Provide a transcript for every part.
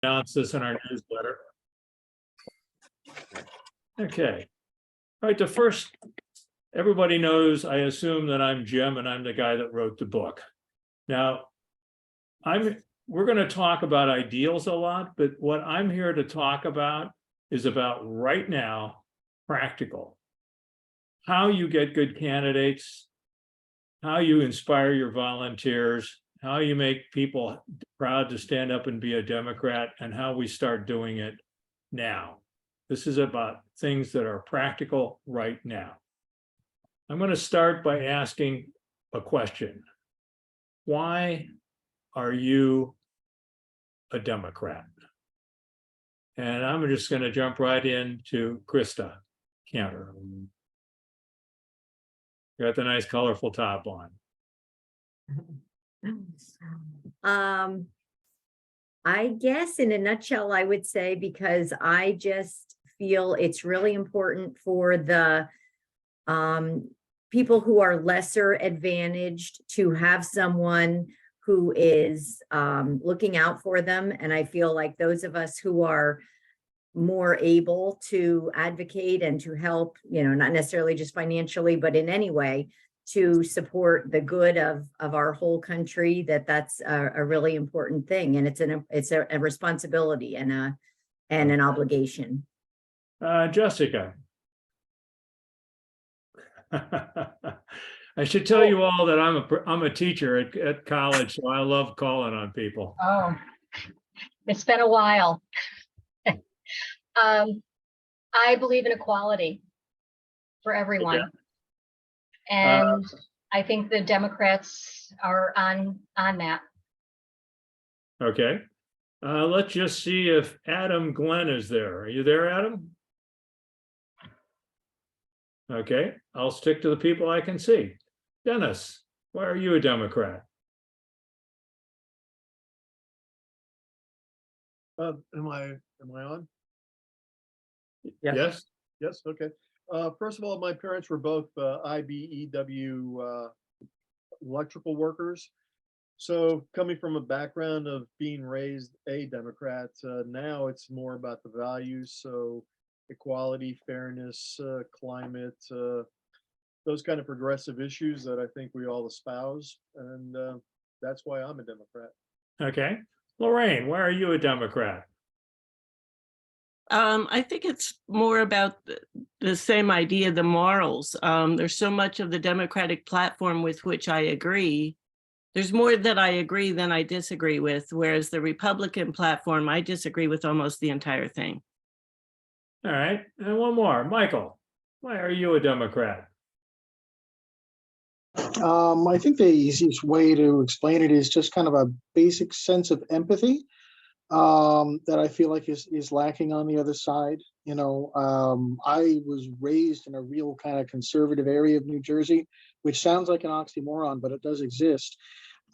announce this in our newsletter. Okay. All right, the first, everybody knows, I assume that I'm Jim and I'm the guy that wrote the book. Now, we're going to talk about ideals a lot, but what I'm here to talk about is about right now, practical. How you get good candidates, how you inspire your volunteers, how you make people proud to stand up and be a Democrat, and how we start doing it now. This is about things that are practical right now. I'm going to start by asking a question. Why are you a Democrat? And I'm just going to jump right into Krista Cantor. You got the nice colorful top on. I guess in a nutshell, I would say because I just feel it's really important for the people who are lesser advantaged to have someone who is looking out for them. And I feel like those of us who are more able to advocate and to help, not necessarily just financially, but in any way to support the good of our whole country, that's a really important thing. And it's a responsibility and an obligation. Jessica. I should tell you all that I'm a teacher at college, so I love calling on people. Oh, it's been a while. I believe in equality for everyone. Okay. And I think the Democrats are on that. Okay. Let's just see if Adam Glenn is there. Are you there, Adam? Okay, I'll stick to the people I can see. Dennis, why are you a Democrat? Am I on? Yes. Yes, okay. First of all, my parents were both IBEW electrical workers. So coming from a background of being raised a Democrat, now it's more about the values. So equality, fairness, climate, those kind of progressive issues that I think we all espouse. And that's why I'm a Democrat. Okay. Lorraine, why are you a Democrat? I think it's more about the same idea, the morals. There's so much of the Democratic platform with which I agree. There's more that I agree than I disagree with, whereas the Republican platform, I disagree with almost the entire thing. All right. And one more. Michael, why are you a Democrat? I think the easiest way to explain it is just kind of a basic sense of empathy that I feel like is lacking on the other side. I was raised in a real kind of conservative area of New Jersey, which sounds like an oxymoron, but it does exist.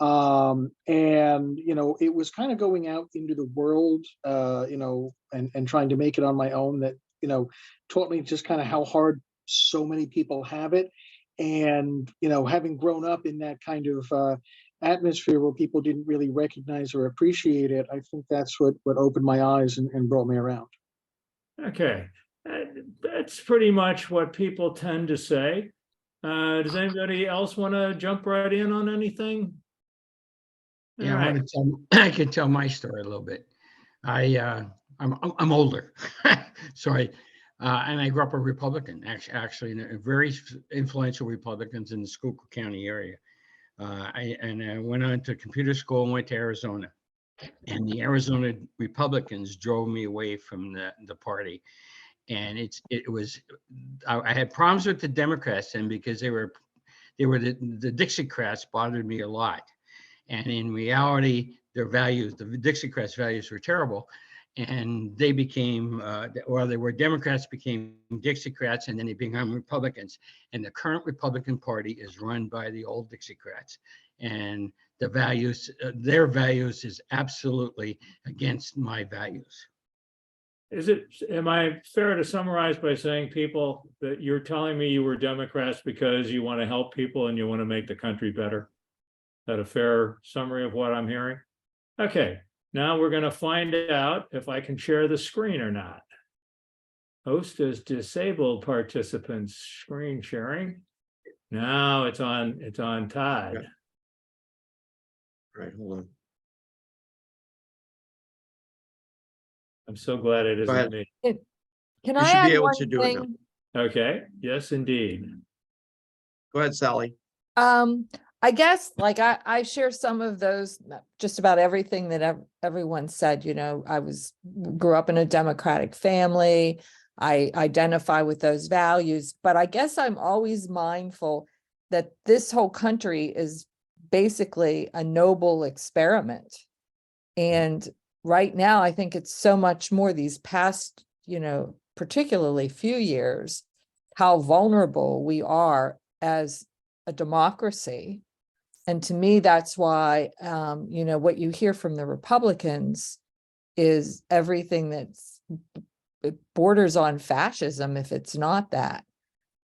And it was kind of going out into the world, and trying to make it on my own that, taught me just kind of how hard so many people have it. And, having grown up in that kind of atmosphere where people didn't really recognize or appreciate it, I think that's what opened my eyes and brought me around. Okay. That's pretty much what people tend to say. Does anybody else want to jump right in on anything? Yeah, All right. I can tell my story a little bit. I'm older, sorry, and I grew up a Republican, actually, in very influential Republicans in the Schuylkill County area. I went on to computer school and went to Arizona, and the Arizona Republicans drove me away from the party. And I had problems with the Democrats, and because they were the Dixiecrats bothered me a lot. And in reality, their values, the Dixiecrats' values were terrible. And they became, they were Democrats, became Dixiecrats, and then they became Republicans. And the current Republican Party is run by the old Dixiecrats. And the values, their values is absolutely against my values. Am I fair to summarize by saying, people, that you're telling me you were Democrats because you want to help people and you want to make the country better? Is that a fair summary of what I'm hearing? Okay, Now we're going to find out if I can share the screen or not. Host has disabled participants screen sharing. Now it's on Todd. Yeah. All right, hold on. I'm so glad it isn't ahead. me. Can You I should be add able one to do it now. thing? Okay, yes, indeed. Go ahead, Sally. I guess like I share some of those, just about everything that everyone said. You know, grew up in a Democratic family. I identify with those values, but I guess I'm always mindful that this whole country is basically a noble experiment. And right now, I think it's so much more these past, you know, particularly few years, how vulnerable we are as a democracy. And to me, that's why, you know, what you hear from the Republicans is everything that's it borders on fascism if it's not that.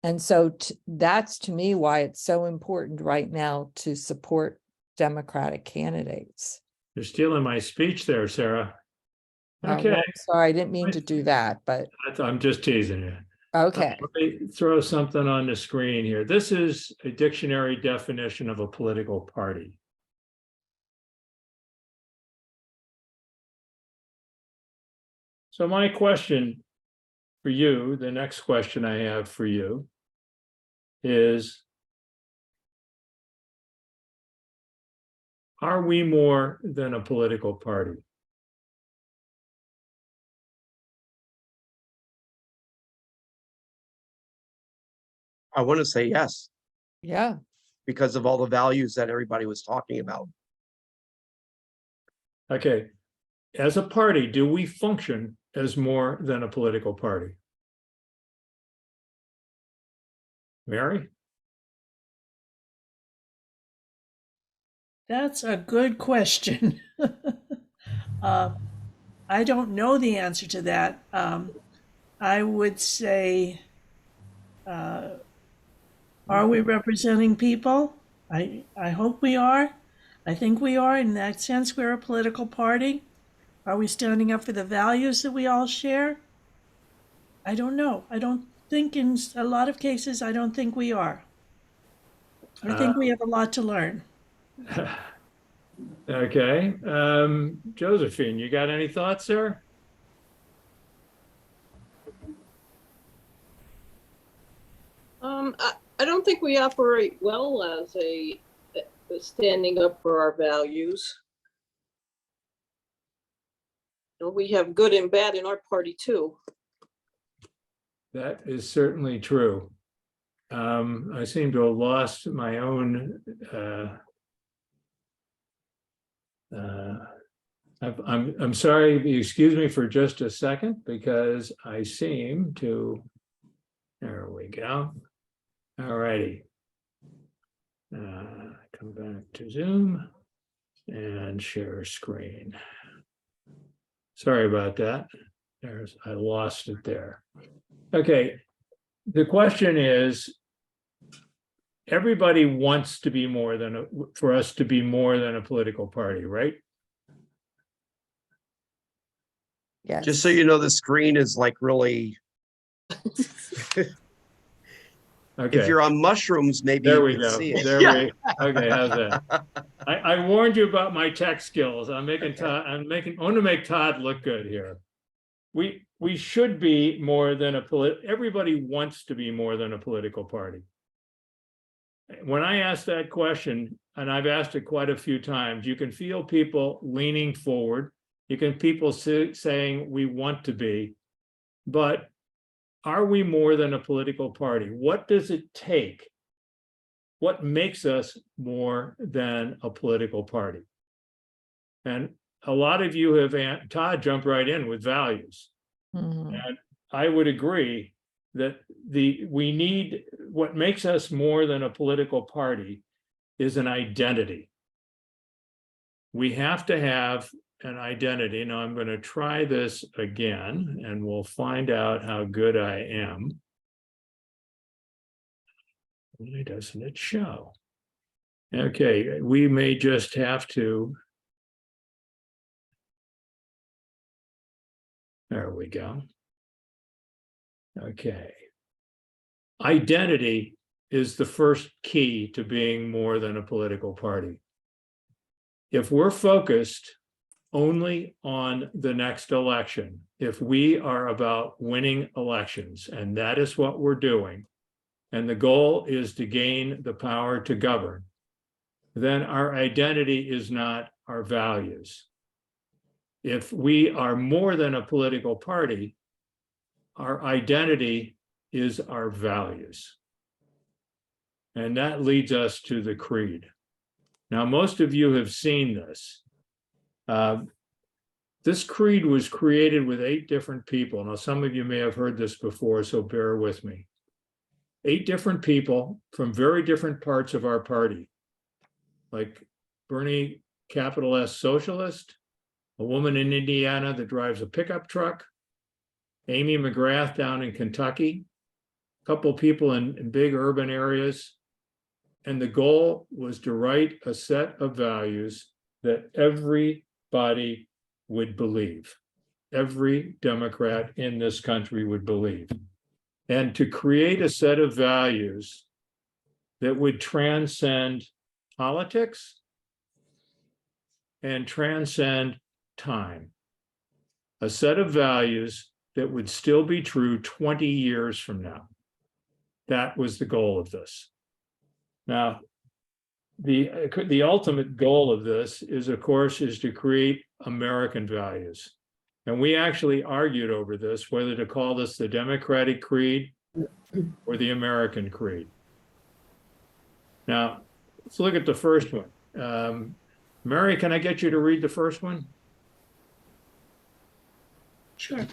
And so that's to me why it's so important right now to support Democratic candidates. You're stealing my speech there, Sarah. Well, Okay, sorry, I didn't mean to do that, but I'm just teasing you. okay. Let me throw something on the screen here. This is a dictionary definition of a political party. So my question for you, the next question I have for you is, are we more than a political party? I want to say yes, Yeah. because of all the values that everybody was talking about. Okay, as a party, do we function as more than a political party? Mary? That's a good question. I don't know the answer to that. I would say, are we representing people? I hope we are. I think we are. In that sense, we're a political party. Are we standing up for the values that we all share? I don't know. I don't think in a lot of cases, I don't think we are. I think we have a lot to learn. Okay, Josephine, you got any thoughts there? I don't think we operate well as a standing up for our values. And we have good and bad in our party too. That is certainly true. I seem to have lost my own. I'm sorry. Excuse me for just a second because I seem to. There we go. All righty. Come back to Zoom and share screen. Sorry about that. I lost it there. Okay. The question is, everybody wants to be more than for us to be more than a political party, right? Yes. Just so you know, the screen is like really, Okay. if you're on mushrooms, maybe There you we can go. see it. There we. Okay, how's that? I warned you about my tech skills. I'm making Todd. I want to make Todd look good here. We should be more than a everybody wants to be more than a political party. When I ask that question, and I've asked it quite a few times, you can feel people leaning forward. You can people saying we want to be, but are we more than a political party? What does it take? What makes us more than a political party? And a lot of you have, Todd jumped right in with values. Mhm. And I would agree that we need, what makes us more than a political party is an identity. We have to have an identity. Now I'm going to try this again and we'll find out how good I am. Why doesn't it show? Okay, we may just have to There we go. Okay. Identity is the first key to being more than a political party. If we're focused only on the next election, if we are about winning elections, and that is what we're doing, and the goal is to gain the power to govern, then our identity is not our values. If we are more than a political party, our identity is our values. And that leads us to the creed. Now, most of you have seen this. This creed was created with 8 different people. Now, some of you may have heard this before, so bear with me. 8 different people from very different parts of our party, like Bernie, capital S socialist, a woman in Indiana that drives a pickup truck, Amy McGrath down in Kentucky, a couple people in big urban areas. And the goal was to write a set of values that everybody would believe. Every Democrat in this country would believe. And to create a set of values that would transcend politics and transcend time. A set of values that would still be true 20 years from now. That was the goal of this. Now, the ultimate goal of this is, of course, is to create American values. And we actually argued over this, whether to call this the Democratic Creed or the American Creed. Now, let's look at the first one. Mary, can I get you to read the first one? Sure.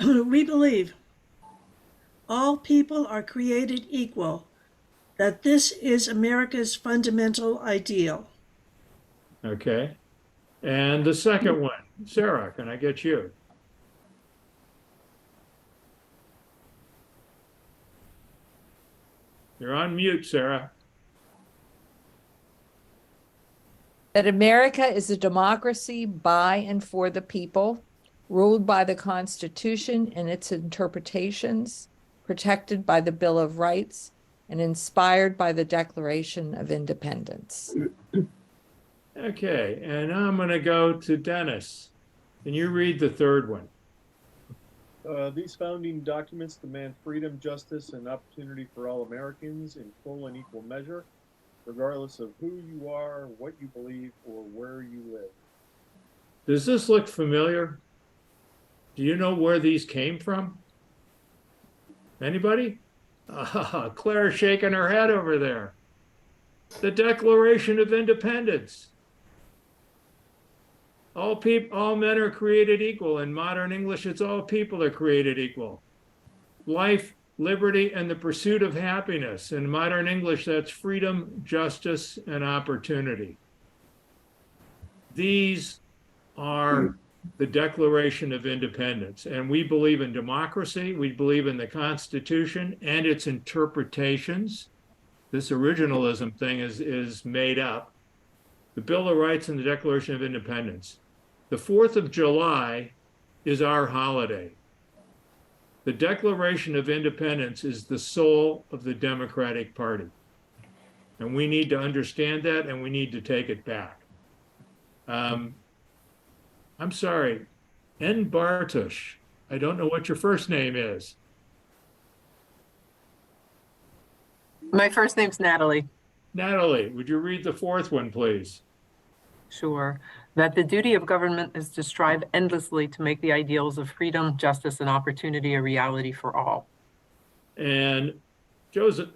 We believe all people are created equal, that this is America's fundamental ideal. Okay. And the second one, Sarah, can I get you? You're on mute, Sarah. That America is a democracy by and for the people, ruled by the Constitution and its interpretations, protected by the Bill of Rights, and inspired by the Declaration of Independence. Okay, and now I'm going to go to Dennis. Can you read the third one? These founding documents demand freedom, justice, and opportunity for all Americans in full and equal measure, regardless of who you are, what you believe, or where you live. Does this look familiar? Do you know where these came from? Anybody? Claire's shaking her head over there. The Declaration of Independence. All men are created equal. In modern English, it's all people are created equal. Life, liberty, and the pursuit of happiness. In modern English, that's freedom, justice, and opportunity. These are the Declaration of Independence. And we believe in democracy. We believe in the Constitution and its interpretations. This originalism thing is made up. The Bill of Rights and the Declaration of Independence. The 4th of July is our holiday. The Declaration of Independence is the soul of the Democratic Party. And we need to understand that, and we need to take it back. I'm sorry, N. Bartush. I don't know what your first name is. My first name's Natalie. Natalie, would you read the fourth one, please? Sure. That the duty of government is to strive endlessly to make the ideals of freedom, justice, and opportunity a reality for all. And Joseph,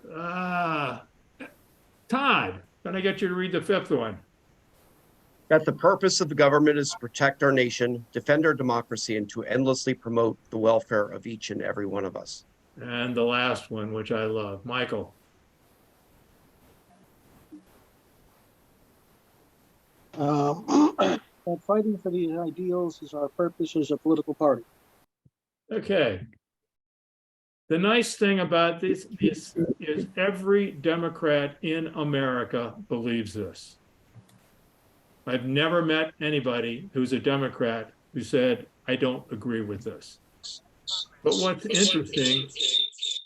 Todd, can I get you to read the fifth one? That the purpose of the government is to protect our nation, defend our democracy, and to endlessly promote the welfare of each and every one of us. And the last one, which I love, Michael. That fighting for these ideals is our purpose as a political party. Okay. The nice thing about this is every Democrat in America believes this. I've never met anybody who's a Democrat who said, I don't agree with this. But what's interesting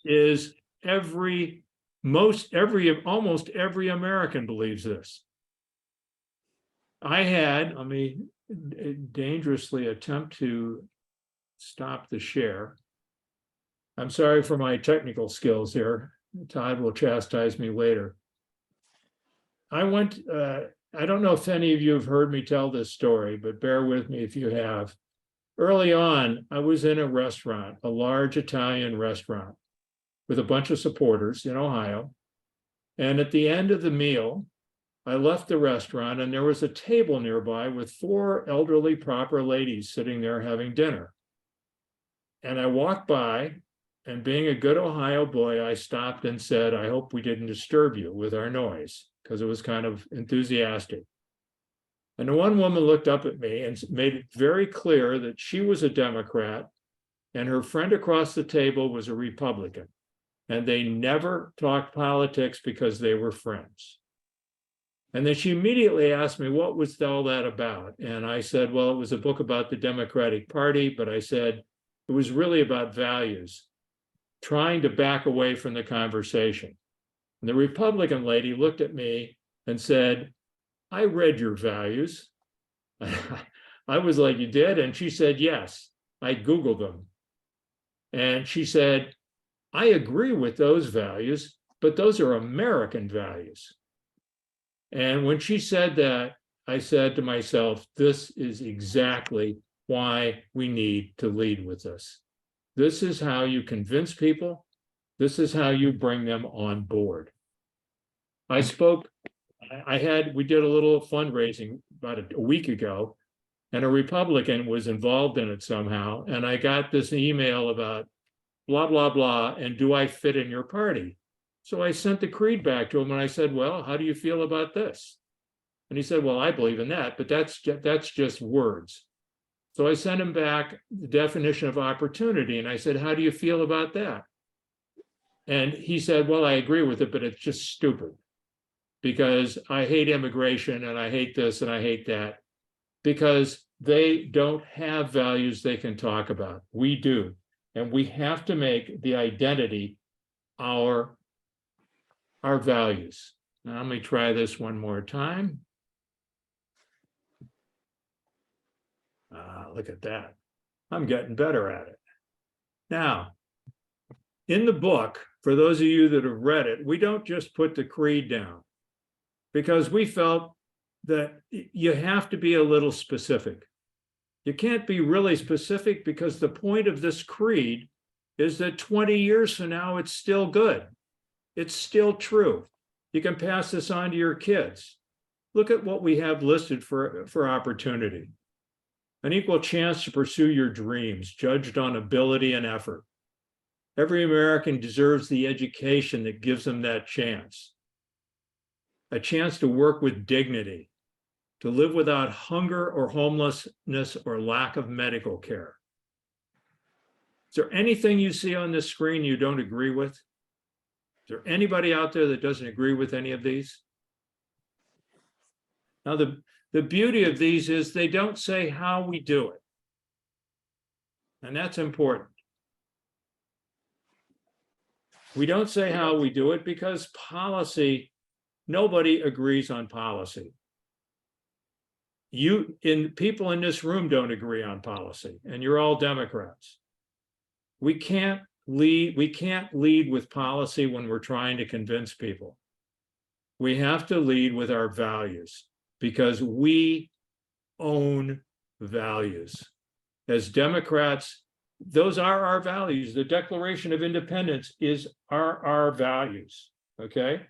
is almost every American believes this. Let me dangerously attempt to stop the share. I'm sorry for my technical skills here. Todd will chastise me later. I don't know if any of you have heard me tell this story, but bear with me if you have. Early on, I was in a restaurant, a large Italian restaurant, with a bunch of supporters in Ohio. And at the end of the meal, I left the restaurant and there was a table nearby with 4 elderly proper ladies sitting there having dinner. And I walked by, and being a good Ohio boy, I stopped and said, I hope we didn't disturb you with our noise, because it was kind of enthusiastic. And the one woman looked up at me and made it very clear that she was a Democrat and her friend across the table was a Republican. And they never talked politics because they were friends. And then she immediately asked me, what was all that about? And I said, well, it was a book about the Democratic Party, but I said it was really about values, trying to back away from the conversation. And the Republican lady looked at me and said, I read your values. I was like, you did? And she said, yes, I Googled them. And she said, I agree with those values, but those are American values. And when she said that, I said to myself, this is exactly why we need to lead with this. This is how you convince people. This is how you bring them on board. We did a little fundraising about a week ago, and a Republican was involved in it somehow. And I got this email about blah, blah, blah, and do I fit in your party? So I sent the creed back to him and I said, well, how do you feel about this? And he said, well, I believe in that, but that's just words. So I sent him back the definition of opportunity. And I said, how do you feel about that? And he said, well, I agree with it, but it's just stupid because I hate immigration and I hate this and I hate that because they don't have values they can talk about. We do. And we have to make the identity our values. Now, let me try this one more time. Look at that. I'm getting better at it. Now, in the book, for those of you that have read it, we don't just put the creed down because we felt that you have to be a little specific. You can't be really specific because the point of this creed is that 20 years from now, it's still good. It's still true. You can pass this on to your kids. Look at what we have listed for opportunity. An equal chance to pursue your dreams, judged on ability and effort. Every American deserves the education that gives them that chance. A chance to work with dignity, to live without hunger or homelessness or lack of medical care. Is there anything you see on this screen you don't agree with? Is there anybody out there that doesn't agree with any of these? Now, the beauty of these is they don't say how we do it. And that's important. We don't say how we do it because policy, nobody agrees on policy. People in this room don't agree on policy, and you're all Democrats. We can't lead with policy when we're trying to convince people. We have to lead with our values because we own values. As Democrats, those are our values. The Declaration of Independence is our values, okay?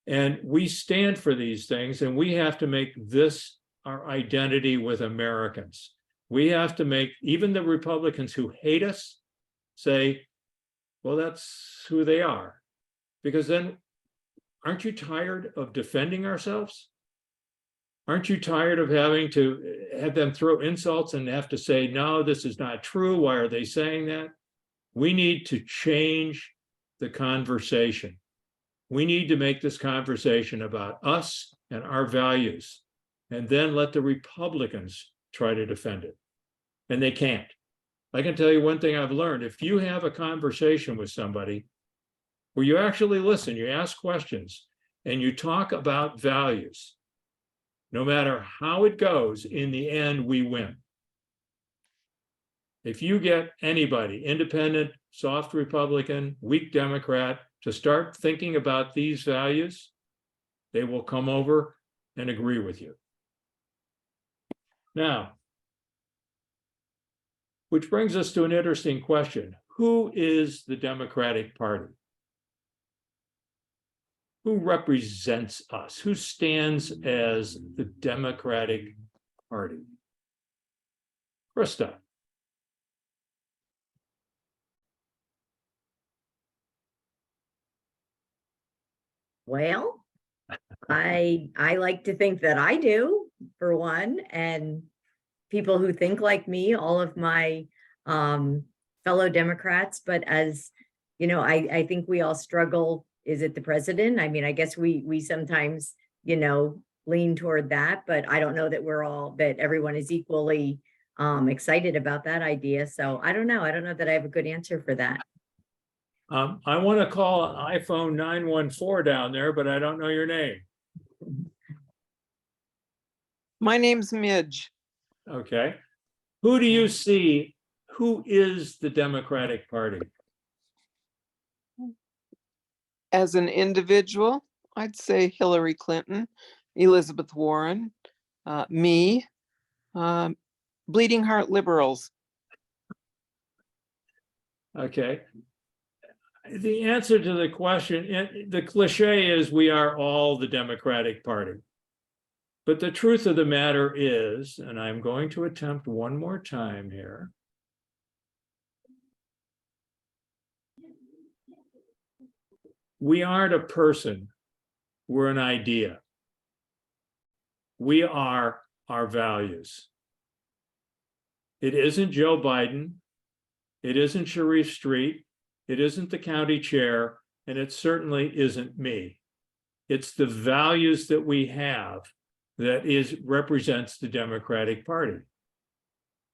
And we stand for these things, and we have to make this our identity with Americans. We have to make even the Republicans who hate us say, well, that's who they are. Because then, aren't you tired of defending ourselves? Aren't you tired of having to have them throw insults and have to say, no, this is not true. Why are they saying that? We need to change the conversation. We need to make this conversation about us and our values, and then let the Republicans try to defend it. and they can't. I can tell you one thing I've learned. If you have a conversation with somebody where you actually listen, you ask questions, and you talk about values, no matter how it goes, in the end, we win. If you get anybody, independent, soft Republican, weak Democrat, to start thinking about these values, they will come over and agree with you. Now, which brings us to an interesting question. Who is the Democratic Party? Who represents us? Who stands as the Democratic Party? Krista. Well, I like to think that I do, for one, and people who think like me, all of my fellow Democrats. But as you know, I think we all struggle. Is it the president? I mean, I guess we sometimes, lean toward that, but I don't know that everyone is equally excited about that idea. So I don't know. I don't know that I have a good answer for that. I want to call iPhone 914 down there, but I don't know your name. My name's Midge. Okay. Who do you see? Who is the Democratic Party? As an individual, I'd say Hillary Clinton, Elizabeth Warren, me, bleeding heart liberals. Okay. The answer to the question, the cliche is we are all the Democratic Party. But the truth of the matter is, and I'm going to attempt one more time here. We aren't a person, we're an idea. We are our values. It isn't Joe Biden. It isn't Sharif Street. It isn't the county chair, and it certainly isn't me. It's the values that we have that represents the Democratic Party.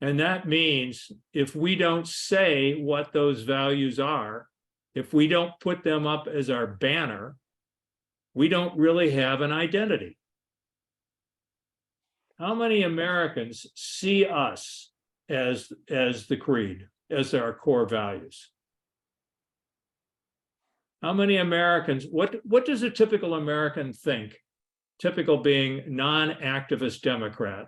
And that means if we don't say what those values are, if we don't put them up as our banner, we don't really have an identity. How many Americans see us as the creed, as our core values? How many Americans, what does a typical American think? Typical being non-activist Democrat,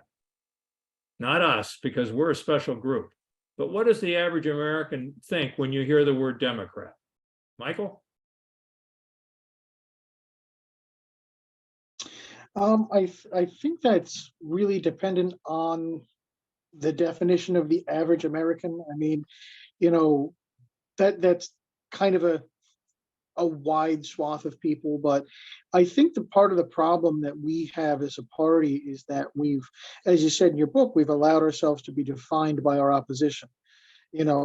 not us, because we're a special group. But what does the average American think when you hear the word Democrat? Michael? I think that's really dependent on the definition of the average American. I mean, that's kind of a wide swath of people, but I think the part of the problem that we have as a party is that as you said in your book, we've allowed ourselves to be defined by our opposition.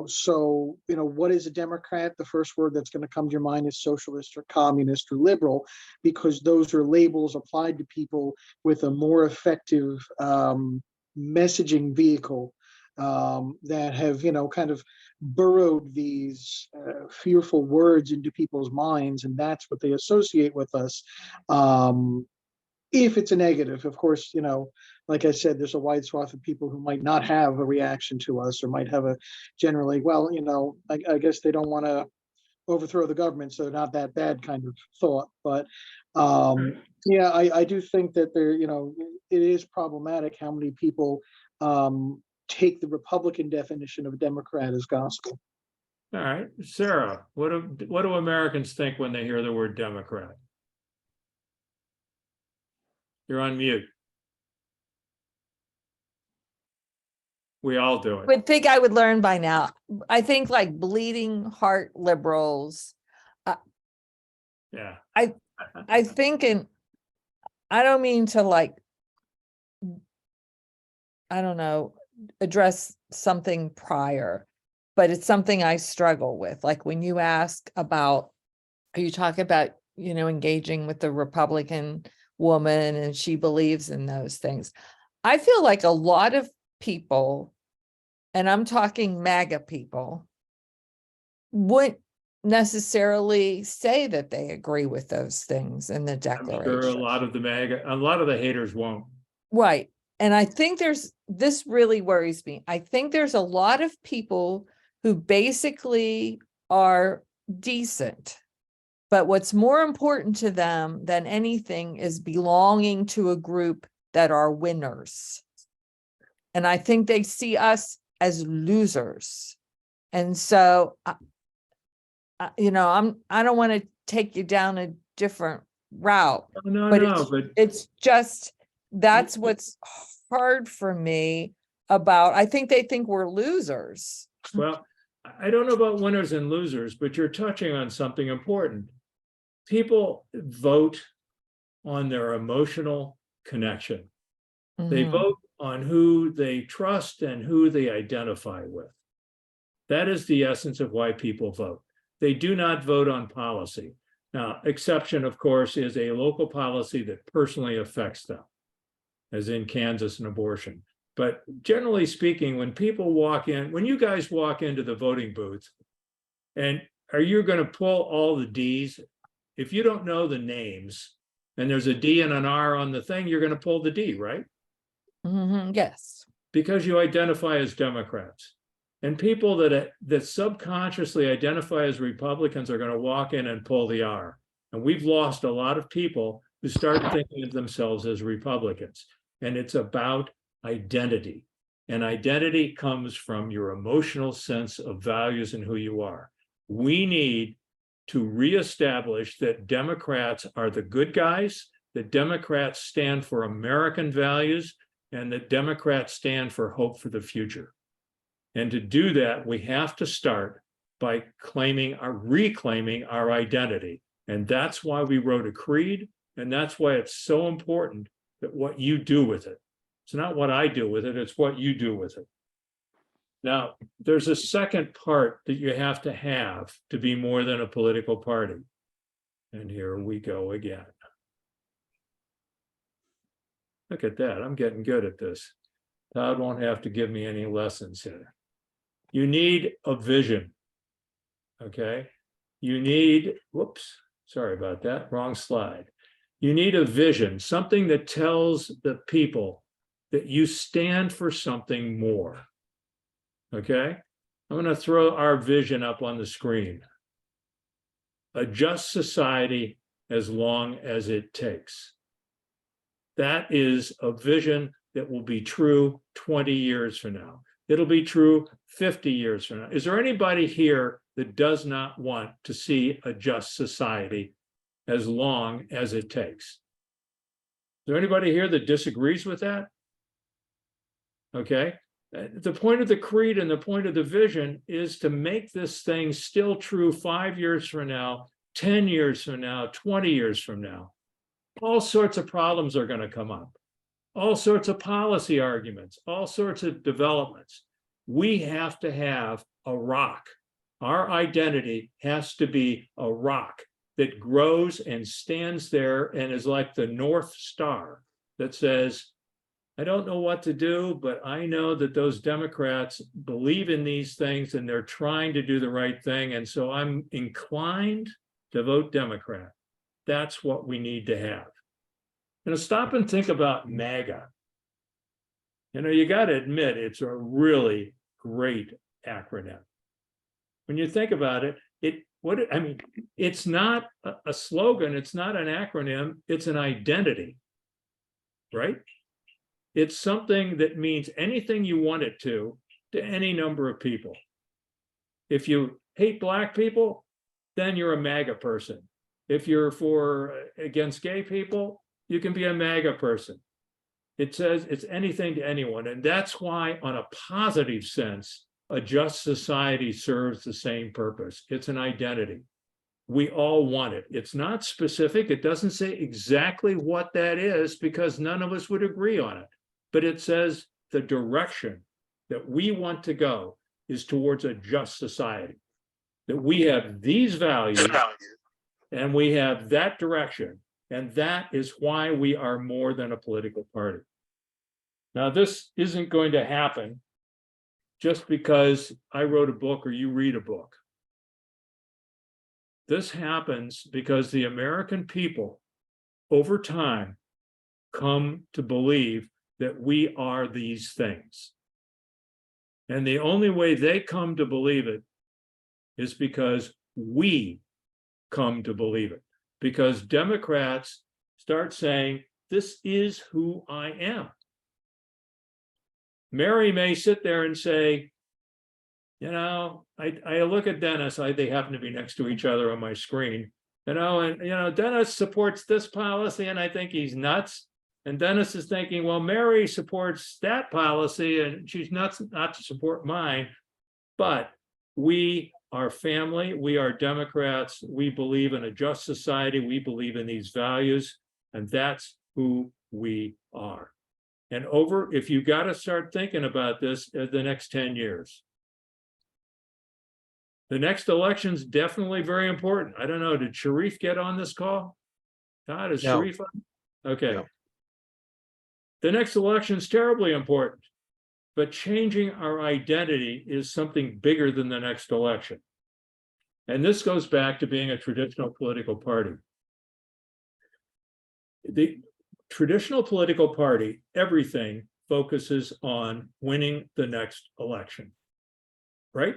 So what is a Democrat? The first word that's going to come to your mind is socialist or communist or liberal, because those are labels applied to people with a more effective messaging vehicle that have, kind of burrowed these fearful words into people's minds, and that's what they associate with us. If it's a negative, of course, like I said, there's a wide swath of people who might not have a reaction to us, or might have a generally, I guess they don't want to overthrow the government, so they're not that bad kind of thought. But yeah, I do think that it is problematic how many people take the Republican definition of Democrat as gospel. All right, Sarah, what do Americans think when they hear the word Democrat? You're on mute. We all do it. Would think I would learn by now. I think like bleeding heart liberals. Yeah. I think, and I don't mean to I don't know, address something prior, but it's something I struggle with. Like when you ask about, are you talking about, engaging with the Republican woman and she believes in those things? I feel like a lot of people and I'm talking MAGA people, wouldn't necessarily say that they agree with those things in the I'm sure a declaration. lot of the haters won't. Right. And I think this really worries me. I think there's a lot of people who basically are decent, but what's more important to them than anything is belonging to a group that are winners. And I think they see us as losers. And so, you know, I don't want to take you down a different route, No, but no, but it's just, that's what's hard for me about, I think they think we're losers. well, I don't know about winners and losers, but you're touching on something important. People vote on their emotional connection. They Mhm. vote on who they trust and who they identify with. That is the essence of why people vote. They do not vote on policy. Now, exception, of course, is a local policy that personally affects them, as in Kansas and abortion. But generally speaking, when people walk in, when you guys walk into the voting booth, and are you going to pull all the Ds? If you don't know the names and there's a D and an R on the thing, you're going to pull the D, right? Mhm. Yes. Because you identify as Democrats. And people that subconsciously identify as Republicans are going to walk in and pull the R. And we've lost a lot of people who start thinking of themselves as Republicans. And it's about identity. And identity comes from your emotional sense of values and who you are. We need to reestablish that Democrats are the good guys, that Democrats stand for American values, and that Democrats stand for hope for the future. And to do that, we have to start by reclaiming our identity. And that's why we wrote a creed. And that's why it's so important that what you do with it. It's not what I do with it, it's what you do with it. Now, there's a second part that you have to be more than a political party. And here we go again. Look at that, I'm getting good at this. Todd won't have to give me any lessons here. You need a vision, okay? You need, whoops, sorry about that, wrong slide. You need a vision, something that tells the people that you stand for something more, okay? I'm gonna throw our vision up on the screen. A just society as long as it takes. That is a vision that will be true 20 years from now. It'll be true 50 years from now. Is there anybody here that does not want to see a just society as long as it takes? Is there anybody here that disagrees with that? Okay. The point of the creed and the point of the vision is to make this thing still true 5 years from now, 10 years from now, 20 years from now. All sorts of problems are going to come up. All sorts of policy arguments, all sorts of developments. We have to have a rock. Our identity has to be a rock that grows and stands there and is like the North Star that says, I don't know what to do, but I know that those Democrats believe in these things and they're trying to do the right thing. And so I'm inclined to vote Democrat. That's what we need to have. You know, stop and think about MAGA. You know, you got to admit, it's a really great acronym. When you think about it, it's not a slogan, it's not an acronym, it's an identity, right? It's something that means anything you want it to any number of people. If you hate Black people, then you're a MAGA person. If you're against gay people, you can be a MAGA person. It says it's anything to anyone. And that's why, on a positive sense, a just society serves the same purpose. It's an identity. We all want it. It's not specific. It doesn't say exactly what that is because none of us would agree on it. But it says the direction that we want to go is towards a just society. That we have these values and we have that direction. And that is why we are more than a political party. Now, this isn't going to happen just because I wrote a book or you read a book. This happens because the American people, over time, come to believe that we are these things. And the only way they come to believe it is because we come to believe it. Because Democrats start saying, this is who I am. Mary may sit there and say, you know, I look at Dennis, they happen to be next to each other on my screen, and Dennis supports this policy and I think he's nuts. And Dennis is thinking, well, Mary supports that policy and she's nuts not to support mine. But we are family, we are Democrats, we believe in a just society, we believe in these values, and that's who we are. And if you got to start thinking about this the next 10 years. The next election's definitely very important. I don't know, did Sharif get on this call? Todd, is No. Sharif on? Okay. No. The next election is terribly important, but changing our identity is something bigger than the next election. And this goes back to being a traditional political party. The traditional political party, everything focuses on winning the next election, right?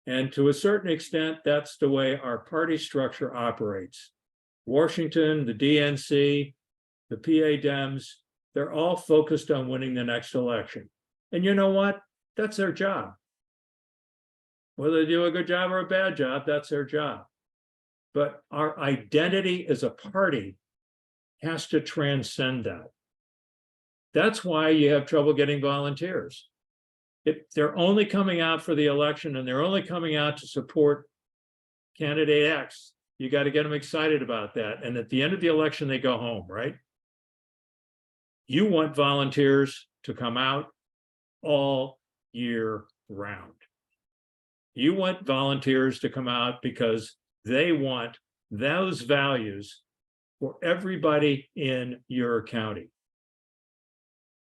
And to a certain extent, that's the way our party structure operates. Washington, the DNC, the PA Dems, they're all focused on winning the next election. And you know what? That's their job. Whether they do a good job or a bad job, that's their job. But our identity as a party has to transcend that. That's why you have trouble getting volunteers. They're only coming out for the election and they're only coming out to support candidate X. You got to get them excited about that. And at the end of the election, they go home, right? You want volunteers to come out all year round. You want volunteers to come out because they want those values for everybody in your county.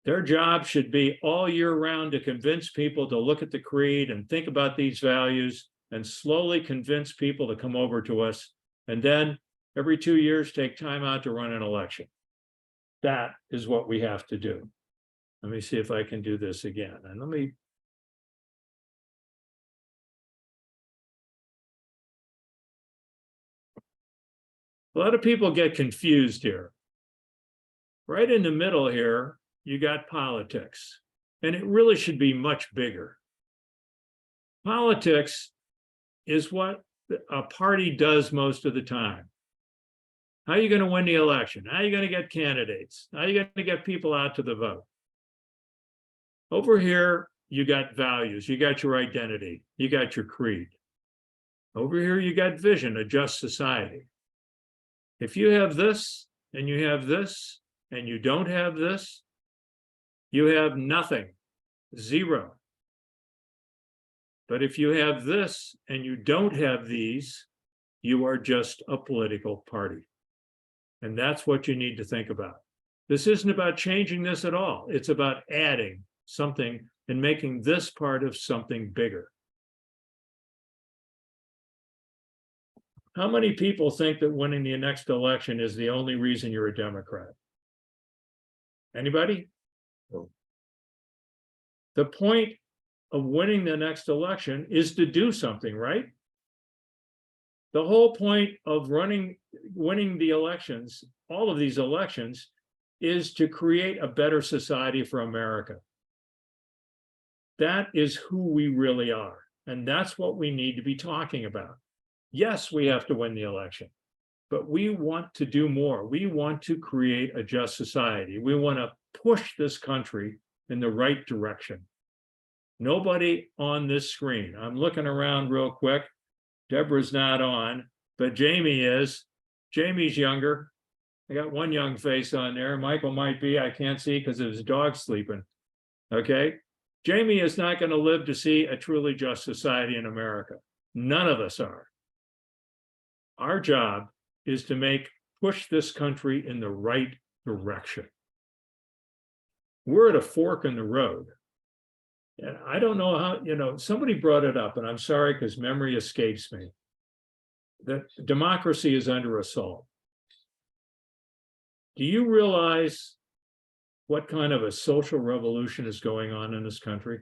Their job should be all year round to convince people to look at the creed and think about these values and slowly convince people to come over to us. And then every 2 years, take time out to run an election. That is what we have to do. Let me see if I can do this again. And a lot of people get confused here. Right in the middle here, you got politics, and it really should be much bigger. Politics is what a party does most of the time. How are you going to win the election? How are you going to get candidates? How are you going to get people out to the vote? Over here, you got values, you got your identity, you got your creed. Over here, you got vision, a just society. If you have this, and you have this, and you don't have this, you have nothing, zero. But if you have this and you don't have these, you are just a political party. And that's what you need to think about. This isn't about changing this at all. It's about adding something and making this part of something bigger. How many people think that winning the next election is the only reason you're a Democrat? Anybody? No. The point of winning the next election is to do something, right? The whole point of winning the elections, all of these elections, is to create a better society for America. That is who we really are. And that's what we need to be talking about. Yes, we have to win the election, but we want to do more. We want to create a just society. We want to push this country in the right direction. Nobody on this screen. I'm looking around real quick. Deborah's not on, but Jamie is. Jamie's younger. I got one young face on there. Michael might be, I can't see because of his dog sleeping. Okay. Jamie is not going to live to see a truly just society in America. None of us are. Our job is to push this country in the right direction. We're at a fork in the road. And I don't know how, somebody brought it up, and I'm sorry because memory escapes me, that democracy is under assault. Do you realize what kind of a social revolution is going on in this country?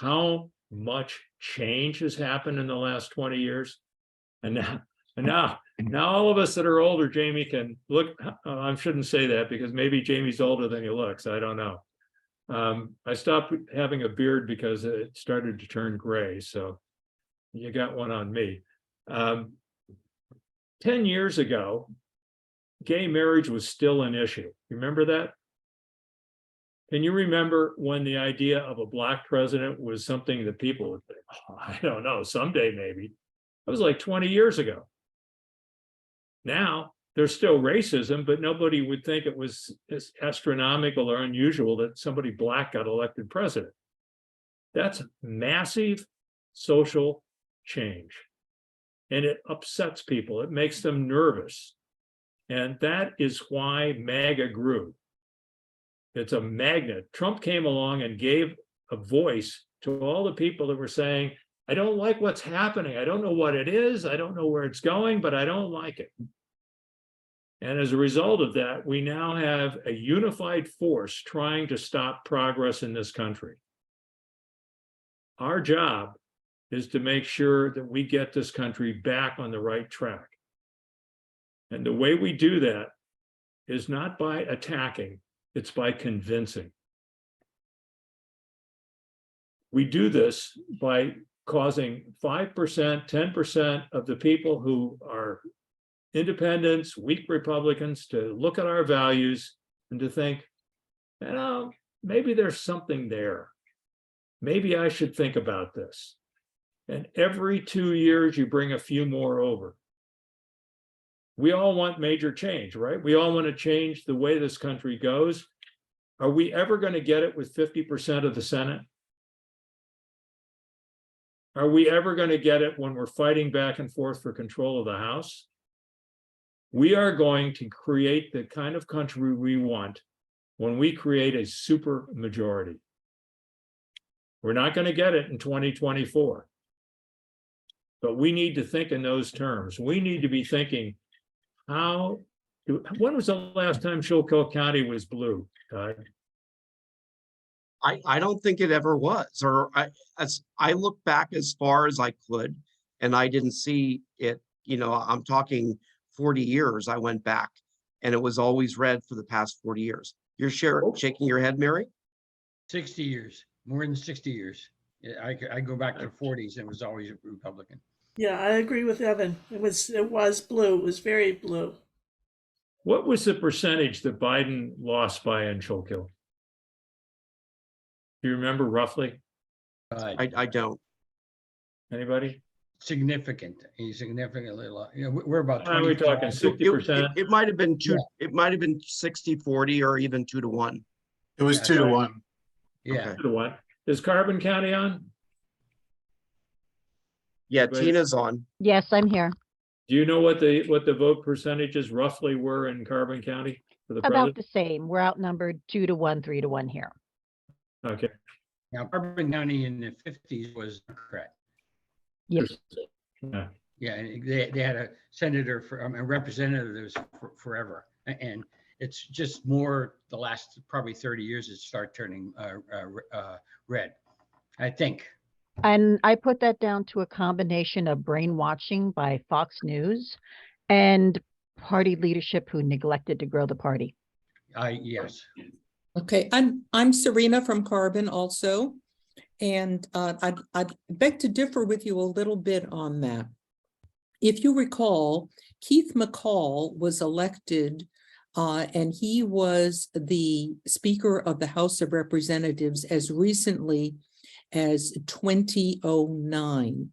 How much change has happened in the last 20 years? And now all of us that are older, Jamie, can look, I shouldn't say that because maybe Jamie's older than he looks. I don't know. I stopped having a beard because it started to turn gray. So you got one on me. 10 years ago, gay marriage was still an issue. Remember that? Can you remember when the idea of a Black president was something that people would think, oh, I don't know, someday maybe? That was like 20 years ago. Now, there's still racism, but nobody would think it was as astronomical or unusual that somebody Black got elected president. That's massive social change. And it upsets people. It makes them nervous. And that is why MAGA grew. It's a magnet. Trump came along and gave a voice to all the people that were saying, I don't like what's happening. I don't know what it is. I don't know where it's going, but I don't like it. And as a result of that, we now have a unified force trying to stop progress in this country. Our job is to make sure that we get this country back on the right track. And the way we do that is not by attacking, it's by convincing. We do this by causing 5%, 10% of the people who are independents, weak Republicans, to look at our values and to think, maybe there's something there. Maybe I should think about this. And every 2 years, you bring a few more over. We all want major change, right? We all want to change the way this country goes. Are we ever going to get it with 50% of the Senate? Are we ever going to get it when we're fighting back and forth for control of the House? We are going to create the kind of country we want when we create a super majority. We're not going to get it in 2024. But we need to think in those terms. We need to be thinking, when was the last time Schuylkill County was blue? I don't think it ever was, or as I look back as far as I could, and I didn't see it, I'm talking 40 years I went back, and it was always red for the past 40 years. You're shaking your head, Mary? 60 years, more than 60 years. Yeah, I go back to the 40s, and it was always a Republican. Yeah, I agree with Evan. It was blue. It was very blue. What was the percentage that Biden lost by in Schuylkill? Do you remember roughly? I don't. Anybody? Significant. He's significantly low. We're about Are we talking 60%? It might have been two. Yeah. It might have been 60-40 or even 2-1. It was 2-1. Yeah. Okay. 2-1. Is Carbon County on? Yeah, Tina's on. Yes, I'm here. Do you know what the vote percentages roughly were in Carbon County for the About president? the same. We're outnumbered 2-1, 3-1 here. Okay. Now, Carbon County in the 50s was Democrat. Yes. Yeah. Yeah, and they had a senator a representative that was forever, and it's just more the last probably 30 years it started turning red, I think. And I put that down to a combination of brainwashing by Fox News and party leadership who neglected to grow the party. Yes. Okay, I'm Serena from Carbon also, and I'd beg to differ with you a little bit on that. If you recall, Keith McCall was elected and he was the Speaker of the House of Representatives as recently as 2009.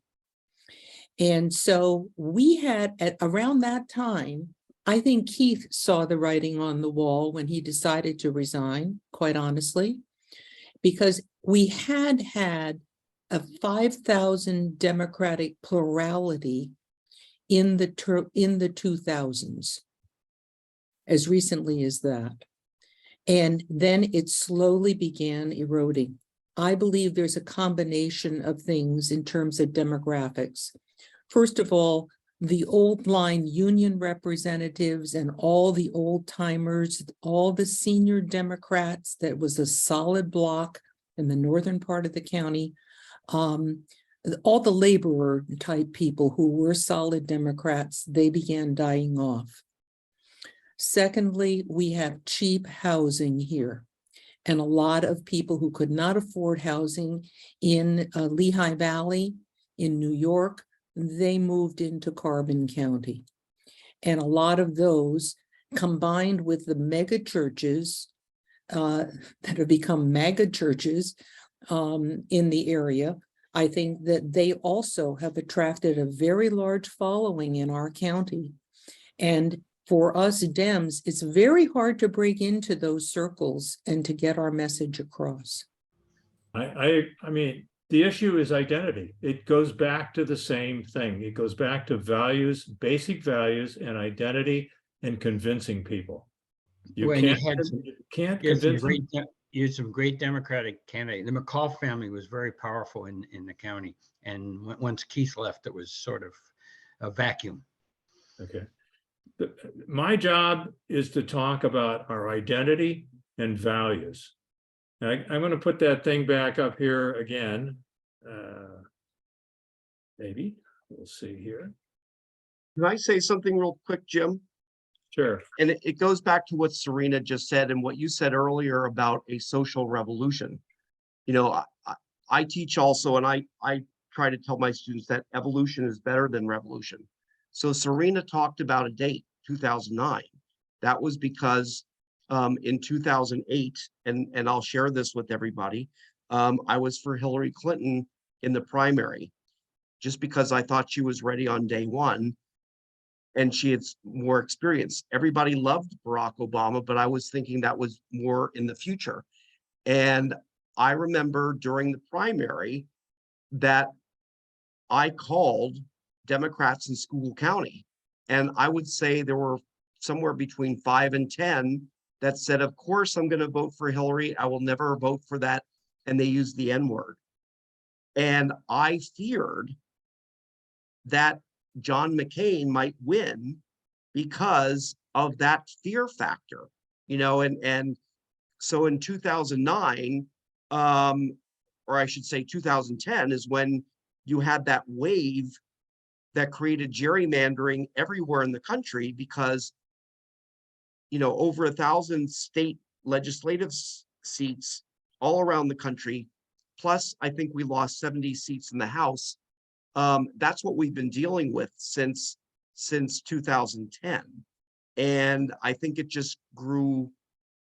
And so we had at around that time, I think Keith saw the writing on the wall when he decided to resign, quite honestly, because we had a 5,000 Democratic plurality in the 2000s, as recently as that. And then it slowly began eroding. I believe there's a combination of things in terms of demographics. First of all, the old line union representatives and all the old timers, all the senior Democrats, that was a solid block in the northern part of the county. All the laborer type people who were solid Democrats, they began dying off. Secondly, we have cheap housing here. And a lot of people who could not afford housing in Lehigh Valley, in New York, they moved into Carbon County. And a lot of those, combined with the mega churches that have become mega churches in the area, I think that they also have attracted a very large following in our county. And for us Dems, it's very hard to break into those circles and to get our message across. I mean, the issue is identity. It goes back to the same thing. It goes back to values, basic values and identity and convincing people. You Well, can't, you had convince them. you had some great Democratic candidates. The McCall family was very powerful in the county. And once Keith left, it was sort of a vacuum. Okay. My job is to talk about our identity and values. I'm going to put that thing back up here again. Maybe we'll see here. Can I say something real quick, Jim? Sure. And it goes back to what Serena just said and what you said earlier about a social revolution. You know, I teach also, and I try to tell my students that evolution is better than revolution. So Serena talked about a date, 2009. That was because in 2008, and I'll share this with everybody, I was for Hillary Clinton in the primary, just because I thought she was ready on day one and she had more experience. Everybody loved Barack Obama, but I was thinking that was more in the future. And I remember during the primary that I called Democrats in Schuylkill County. And I would say there were somewhere between 5 and 10 that said, of course, I'm going to vote for Hillary. I will never vote for that. And they used the N-word. And I feared that John McCain might win because of that fear factor, you know, and so in 2009, or I should say 2010 is when you had that wave that created gerrymandering everywhere in the country because, you know, over 1,000 state legislative seats all around the country, plus I think we lost 70 seats in the House. That's what we've been dealing with since 2010. And I think it just grew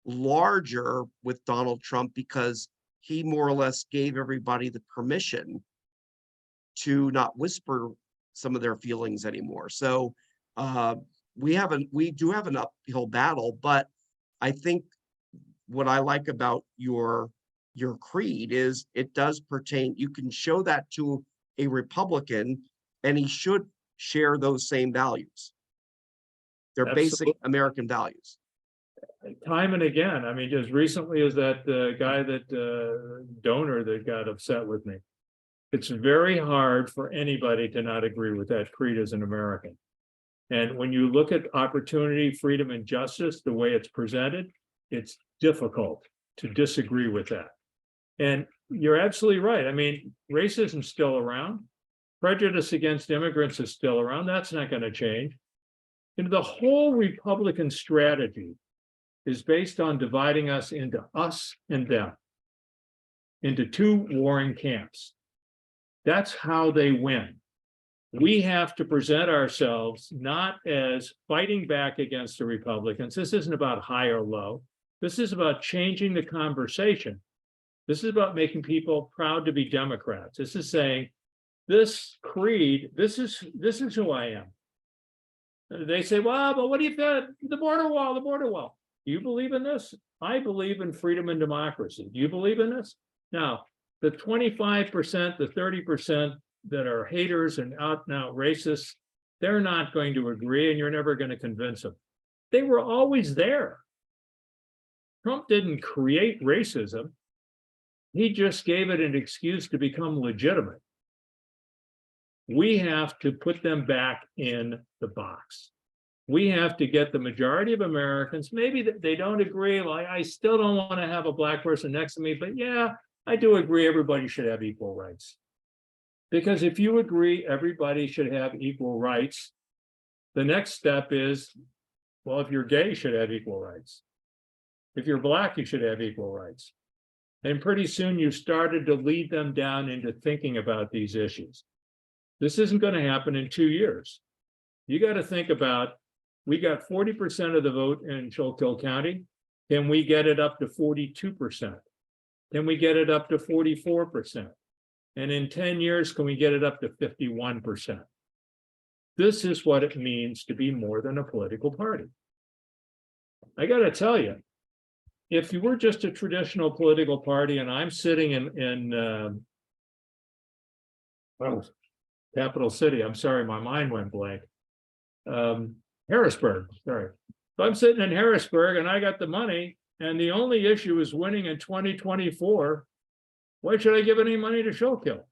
larger with Donald Trump because he more or less gave everybody the permission to not whisper some of their feelings anymore. So we do have an uphill battle, but I think what I like about your creed is it does pertain, you can show that to a Republican and he should share those same values. They're basic American values. Time and again, I mean, as recently as that guy that donor that got upset with me. It's very hard for anybody to not agree with that creed as an American. And when you look at opportunity, freedom, and justice, the way it's presented, it's difficult to disagree with that. And you're absolutely right. I mean, racism's still around. Prejudice against immigrants is still around. That's not going to change. And the whole Republican strategy is based on dividing us into us and them, into two warring camps. That's how they win. We have to present ourselves not as fighting back against the Republicans. This isn't about high or low. This is about changing the conversation. This is about making people proud to be Democrats. This is saying, this creed, this is who I am. They say, well, but what do you think? The border wall, the border wall. Do you believe in this? I believe in freedom and democracy. Do you believe in this? Now, the 25%, the 30% that are haters and out and out racists, they're not going to agree and you're never going to convince them. They were always there. Trump didn't create racism. He just gave it an excuse to become legitimate. We have to put them back in the box. We have to get the majority of Americans, maybe they don't agree, like I still don't want to have a black person next to me, but yeah, I do agree everybody should have equal rights. Because if you agree everybody should have equal rights, the next step is, well, if you're gay, you should have equal rights. If you're black, you should have equal rights. And pretty soon you started to lead them down into thinking about these issues. This isn't going to happen in 2 years. You got to think about, we got 40% of the vote in Schuylkill County. Can we get it up to 42%? Can we get it up to 44%? And in 10 years, can we get it up to 51%? This is what it means to be more than a political party. I got to tell you, if you were just a traditional political party, and I'm sitting in capital city, I'm sorry, my mind went blank. Harrisburg, sorry. If I'm sitting in Harrisburg and I got the money, and the only issue is winning in 2024, why should I give any money to Schuylkill?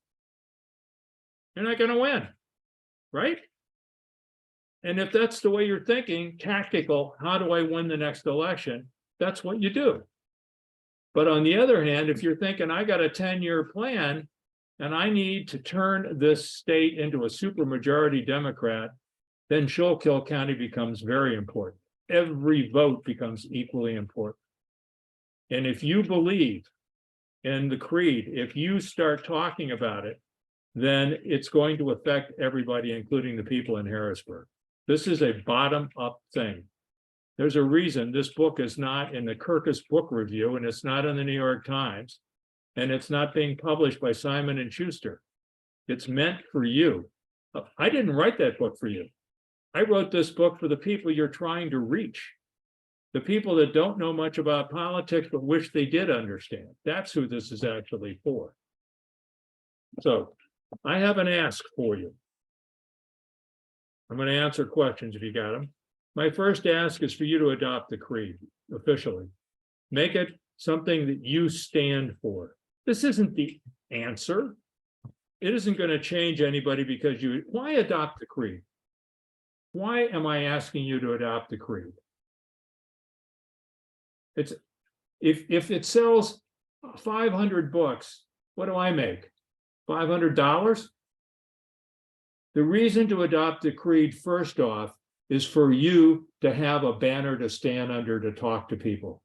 You're not going to win, right? And if that's the way you're thinking, tactical, how do I win the next election? That's what you do. But on the other hand, if you're thinking, I got a 10-year plan and I need to turn this state into a supermajority Democrat, then Schuylkill County becomes very important. Every vote becomes equally important. And if you believe in the creed, if you start talking about it, then it's going to affect everybody, including the people in Harrisburg. This is a bottom-up thing. There's a reason this book is not in the Kirkus Book Review, and it's not in the New York Times, and it's not being published by Simon & Schuster. It's meant for you. I didn't write that book for you. I wrote this book for the people you're trying to reach. The people that don't know much about politics, but wish they did understand. That's who this is actually for. So I have an ask for you. I'm going to answer questions if you got them. My first ask is for you to adopt the creed officially. Make it something that you stand for. This isn't the answer. It isn't going to change anybody because you, why adopt the creed? Why am I asking you to adopt the creed? It's if it sells 500 books, what do I make? $500? The reason to adopt the creed, first off, is for you to have a banner to stand under to talk to people.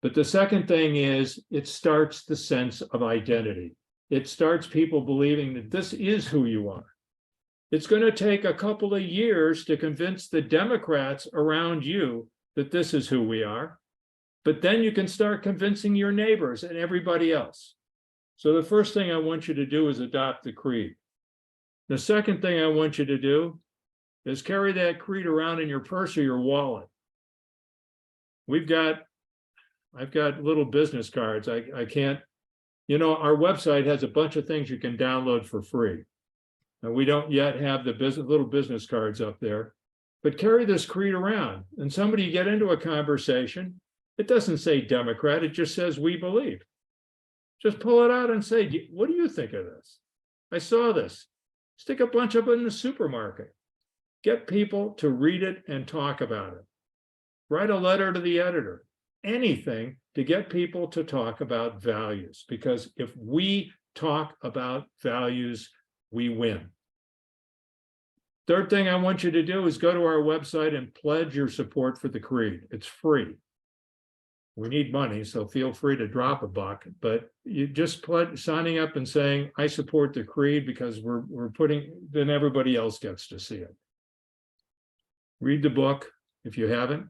But the second thing is it starts the sense of identity. It starts people believing that this is who you are. It's going to take a couple of years to convince the Democrats around you that this is who we are. But then you can start convincing your neighbors and everybody else. So the first thing I want you to do is adopt the creed. The second thing I want you to do is carry that creed around in your purse or your wallet. I've got little business cards. I can't, our website has a bunch of things you can download for free. And we don't yet have the little business cards up there, but carry this creed around. And somebody get into a conversation, it doesn't say Democrat, it just says we believe. Just pull it out and say, what do you think of this? I saw this. Stick a bunch of it in the supermarket. Get people to read it and talk about it. Write a letter to the editor. Anything to get people to talk about values. Because if we talk about values, we win. Third thing I want you to do is go to our website and pledge your support for the creed. It's free. We need money, so feel free to drop a buck, but you just pledge signing up and saying, I support the creed because we're putting, then everybody else gets to see it. Read the book if you haven't,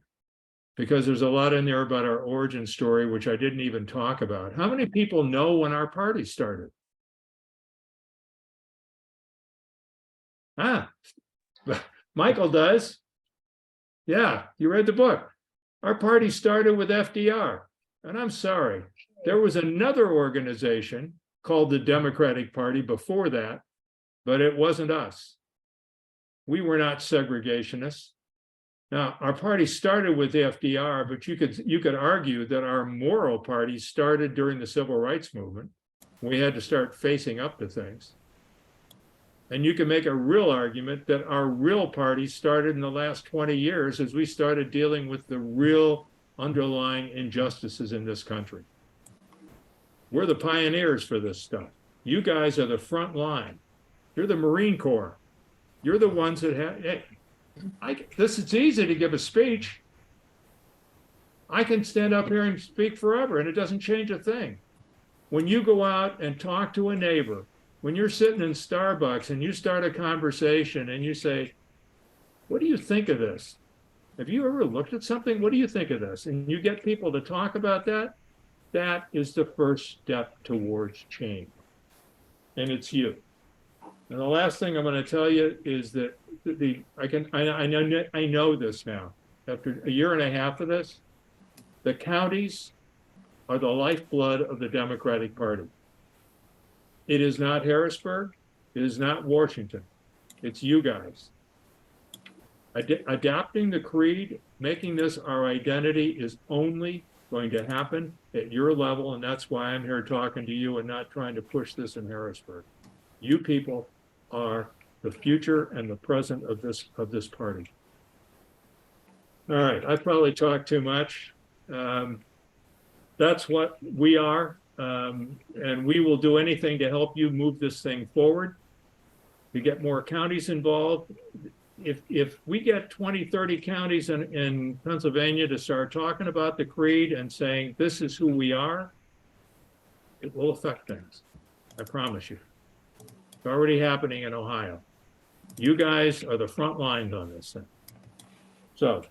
because there's a lot in there about our origin story, which I didn't even talk about. How many people know when our party started? Michael does. Yeah, you read the book. Our party started with FDR, and I'm sorry, there was another organization called the Democratic Party before that, but it wasn't us. We were not segregationists. Now, our party started with FDR, but you could argue that our moral party started during the civil rights movement. We had to start facing up to things. And you can make a real argument that our real party started in the last 20 years as we started dealing with the real underlying injustices in this country. We're the pioneers for this stuff. You guys are the front line. You're the Marine Corps. You're the ones that have, hey, it's easy to give a speech. I can stand up here and speak forever and it doesn't change a thing. When you go out and talk to a neighbor, when you're sitting in Starbucks and you start a conversation and you say, what do you think of this? Have you ever looked at something? What do you think of this? And you get people to talk about that. That is the first step towards change. And it's you. And the last thing I'm going to tell you is that I know this now. After a year and a half of this, the counties are the lifeblood of the Democratic Party. It is not Harrisburg. It is not Washington. It's you guys. Adapting the creed, making this our identity is only going to happen at your level, and that's why I'm here talking to you and not trying to push this in Harrisburg. You people are the future and the present of this party. All right, I probably talked too much. That's what we are, and we will do anything to help you move this thing forward, to get more counties involved. If we get 20, 30 counties in Pennsylvania to start talking about the creed and saying, this is who we are, it will affect things. I promise you. It's already happening in Ohio. You guys are the front lines on this thing. So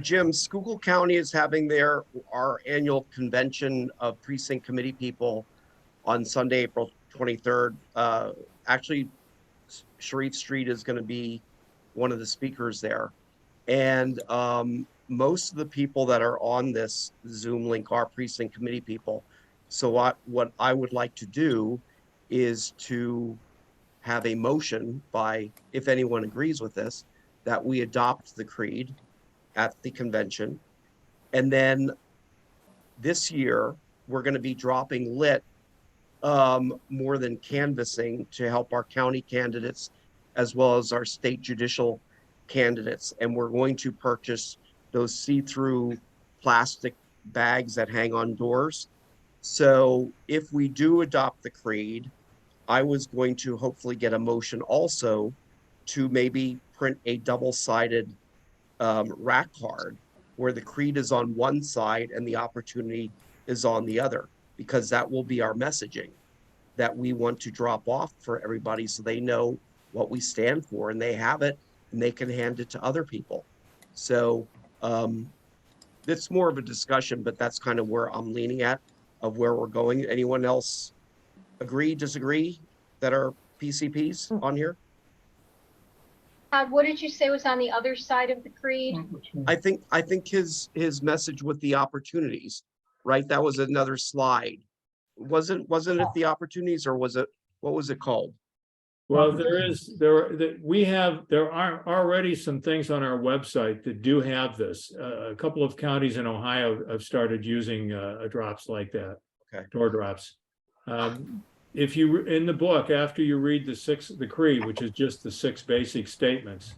Jim, Schuylkill County is having our annual convention of precinct committee people on Sunday, April 23rd. Actually, Sharif Street is going to be one of the speakers there. And most of the people that are on this Zoom link are precinct committee people. So what I would like to do is to have a motion by, if anyone agrees with this, that we adopt the creed at the convention. And then this year, we're going to be dropping lit more than canvassing to help our county candidates as well as our state judicial candidates. And we're going to purchase those see-through plastic bags that hang on doors. So if we do adopt the creed, I was going to hopefully get a motion also to maybe print a double-sided rack card where the creed is on one side and the opportunity is on the other, because that will be our messaging that we want to drop off for everybody so they know what we stand for and they have it and they can hand it to other people. So it's more of a discussion, but that's kind of where I'm leaning at of where we're going. Anyone else agree, disagree that are PCPs on here? What did you say was on the other side of the creed? I think his message with the opportunities, right? That was another slide. Wasn't it the opportunities, or was it, what was it called? Well, there are already some things on our website that do have this. A couple of counties in Ohio have started using drops like that. Okay. Door drops. If you, in the book, after you read the creed, which is just the 6 basic statements,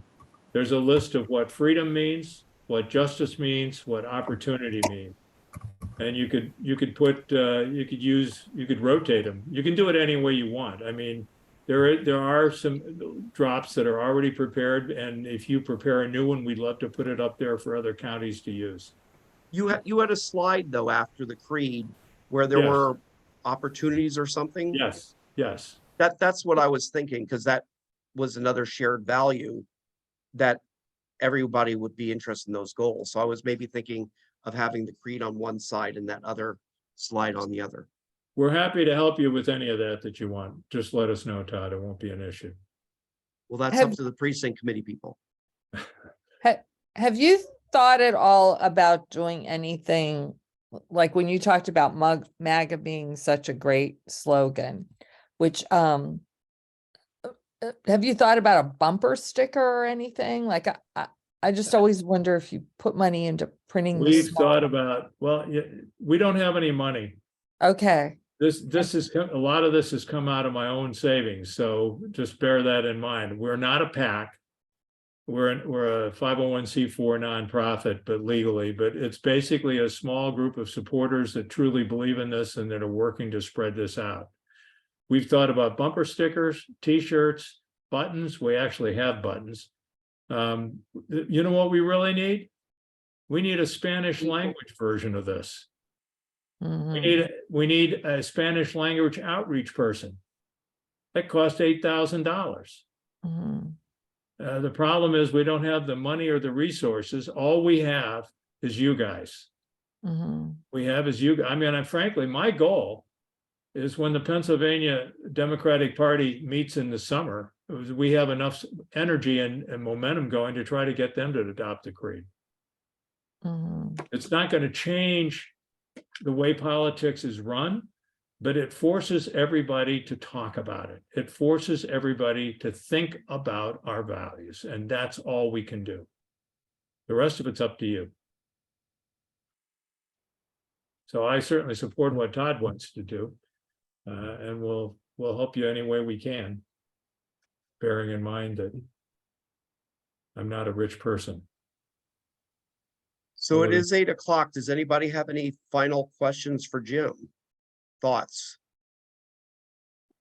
there's a list of what freedom means, what justice means, what opportunity means. And you could rotate them. You can do it any way you want. I mean, there are some drops that are already prepared, and if you prepare a new one, we'd love to put it up there for other counties to use. You had a slide though after the creed where there were opportunities or something. Yes. That's what I was thinking, because that was another shared value that everybody would be interested in those goals. So I was maybe thinking of having the creed on one side and that other slide on the other. We're happy to help you with any of that you want. Just let us know, Todd. It won't be an issue. Well, that's up to the precinct committee people. Have you thought at all about doing anything, like when you talked about MAGA being such a great slogan, which have you thought about a bumper sticker or anything? Like I just always wonder if you put money into printing. the We've small- thought about, well, we don't have any money. Okay, This is, a lot of this has come out of my own savings, so just bear that in mind. We're not a PAC. We're a 501c4 nonprofit, but legally, but it's basically a small group of supporters that truly believe in this and that are working to spread this out. We've thought about bumper stickers, T-shirts, buttons. We actually have buttons. You know what we really need? We need a Spanish language version of this. mhm. We need a Spanish language outreach person. That costs $8,000. Mhm. The problem is we don't have the money or the resources. All we have is you guys. Mhm. We have is you. I mean, frankly, my goal is when the Pennsylvania Democratic Party meets in the summer, we have enough energy and momentum going to try to get them to adopt the creed. Mhm. It's not going to change the way politics is run, but it forces everybody to talk about it. It forces everybody to think about our values, and that's all we can do. The rest of it's up to you. So I certainly support what Todd wants to do, and we'll help you any way we can, bearing in mind that I'm not a rich person. So it is 8 o'clock. Does anybody have any final questions for Jim? Thoughts?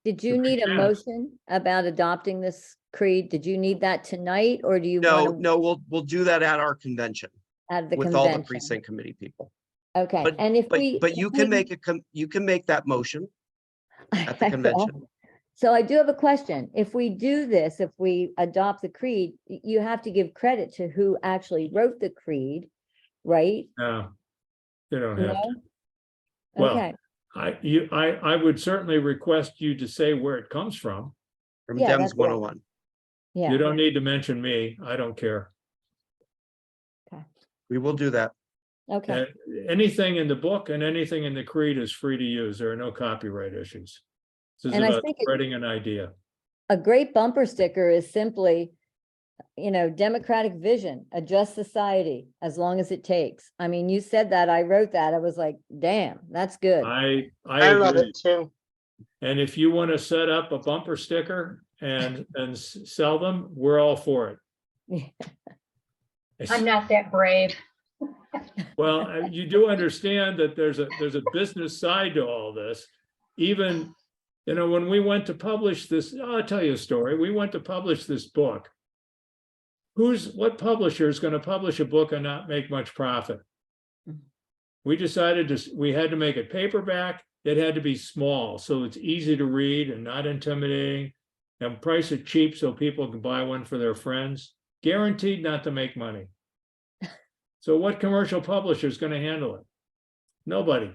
Did you need a motion about adopting this creed? Did you need that tonight, or do you No, want to no, we'll do that at our convention add the with all the convention? precinct committee people. Okay, But and if we. but you if can we- make you can make that motion at the I will. convention. So I do have a question. If we do this, if we adopt the creed, you have to give credit to who actually wrote the creed, right? No, you don't have to. No? Well, Okay, I would certainly request you to say where it comes from. From Yeah, Dems that's it. 101. yeah. You don't need to mention me. I don't care. We will do that. Okay, Anything in the book and anything in the creed is free to use. There are no copyright issues. This is And I about think spreading an idea. a great bumper sticker is simply, democratic vision, a just society, as long as it takes. I mean, you said that, I wrote that, I was like, damn, that's good. I love agree. it too. And if you want to set up a bumper sticker and sell them, we're all for it. I'm not that brave. Well, you do understand that there's a business side to all this. Even, when we went to publish this, I'll tell you a story. We went to publish this book. What publisher is going to publish a book and not make much profit? We decided we had to make it paperback. It had to be small, so it's easy to read and not intimidating, and price it cheap so people can buy one for their friends. Guaranteed not to make money. So what commercial publisher is going to handle it? Nobody.